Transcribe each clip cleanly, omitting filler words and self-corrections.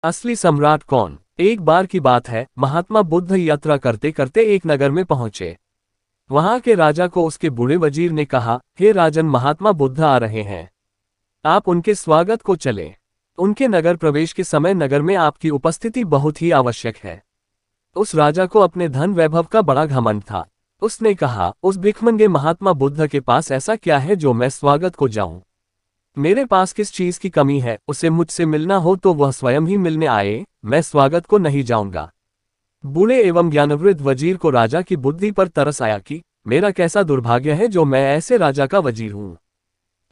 असली सम्राट कौन। एक बार की बात है, महात्मा बुद्ध यात्रा करते करते एक नगर में पहुंचे। वहां के राजा को उसके बूढ़े वजीर ने कहा, हे राजन, महात्मा बुद्ध आ रहे हैं, आप उनके स्वागत को चलें। उनके नगर प्रवेश के समय नगर में आपकी उपस्थिति बहुत ही आवश्यक है। उस राजा को अपने धन वैभव का बड़ा घमंड था। उसने कहा, उस भिखमंगे महात्मा बुद्ध के पास ऐसा क्या है जो मैं स्वागत को जाऊं। मेरे पास किस चीज की कमी है, उसे मुझसे मिलना हो तो वह स्वयं ही मिलने आए, मैं स्वागत को नहीं जाऊंगा। बूढ़े एवं ज्ञानवृद्ध वजीर को राजा की बुद्धि पर तरस आया कि मेरा कैसा दुर्भाग्य है जो मैं ऐसे राजा का वजीर हूं।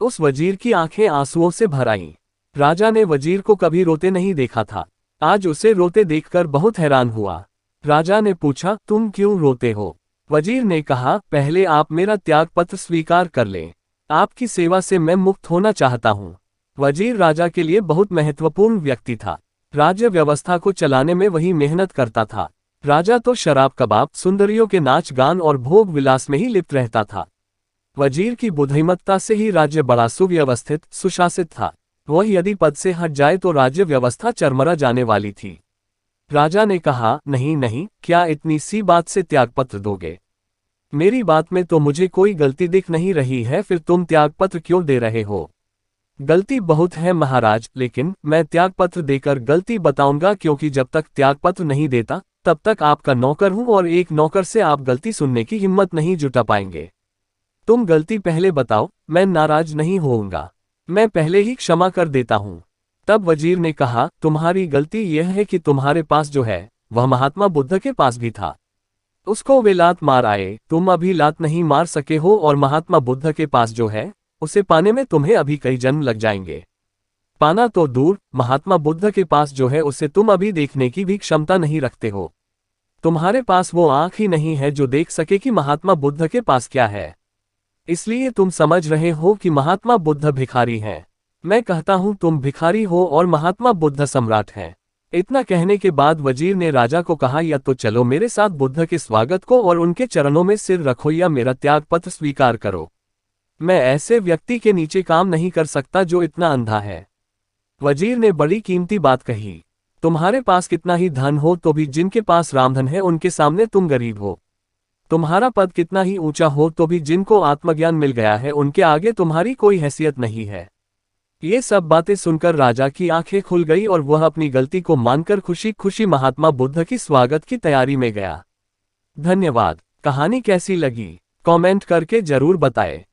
उस वजीर की आंखें आंसुओं से भर आईं। राजा ने वजीर को कभी रोते नहीं देखा था। आज उसे रोते देखकर बहुत हैरान हुआ। राजा ने पूछा, तुम क्यों रोते हो। वजीर ने कहा, पहले आप मेरा त्याग पत्र स्वीकार कर लें। आपकी सेवा से मैं मुक्त होना चाहता हूँ। वजीर राजा के लिए बहुत महत्वपूर्ण व्यक्ति था। राज्य व्यवस्था को चलाने में वही मेहनत करता था। राजा तो शराब कबाब, सुंदरियों के नाच गान और भोग विलास में ही लिप्त रहता था। वजीर की बुद्धिमत्ता से ही राज्य बड़ा सुव्यवस्थित सुशासित था। वह यदि पद से हट जाए तो राज्य व्यवस्था चरमरा जाने वाली थी। राजा ने कहा, नहीं नहीं, क्या इतनी सी बात से त्यागपत्र दोगे। मेरी बात में तो मुझे कोई गलती दिख नहीं रही है, फिर तुम त्यागपत्र क्यों दे रहे हो। गलती बहुत है महाराज, लेकिन मैं त्यागपत्र देकर गलती बताऊंगा, क्योंकि जब तक त्यागपत्र नहीं देता तब तक आपका नौकर हूं और एक नौकर से आप गलती सुनने की हिम्मत नहीं जुटा पाएंगे। तुम गलती पहले बताओ, मैं नाराज नहीं होऊंगा, मैं पहले ही क्षमा कर देता हूं। तब वजीर ने कहा, तुम्हारी गलती यह है कि तुम्हारे पास जो है वह महात्मा बुद्ध के पास भी था। उसको वे लात मार आए, तुम अभी लात नहीं मार सके हो, और महात्मा बुद्ध के पास जो है उसे पाने में तुम्हें अभी कई जन्म लग जाएंगे। पाना तो दूर, महात्मा बुद्ध के पास जो है उसे तुम अभी देखने की भी क्षमता नहीं रखते हो। तुम्हारे पास वो आंख ही नहीं है जो देख सके कि महात्मा बुद्ध के पास क्या है। इसलिए तुम समझ रहे हो कि महात्मा बुद्ध भिखारी हैं। मैं कहता हूं तुम भिखारी हो और महात्मा बुद्ध सम्राट हैं। इतना कहने के बाद वजीर ने राजा को कहा, या तो चलो मेरे साथ बुद्ध के स्वागत को और उनके चरणों में सिर रखो, या मेरा त्यागपत्र स्वीकार करो। मैं ऐसे व्यक्ति के नीचे काम नहीं कर सकता जो इतना अंधा है। वजीर ने बड़ी कीमती बात कही। तुम्हारे पास कितना ही धन हो तो भी जिनके पास रामधन है उनके सामने तुम गरीब हो। तुम्हारा पद कितना ही ऊंचा हो तो भी जिनको आत्मज्ञान मिल गया है उनके आगे तुम्हारी कोई हैसियत नहीं है। ये सब बातें सुनकर राजा की आंखें खुल गई और वह अपनी गलती को मानकर खुशी खुशी महात्मा बुद्ध की स्वागत की तैयारी में गया। धन्यवाद। कहानी कैसी लगी कमेंट करके जरूर बताएं।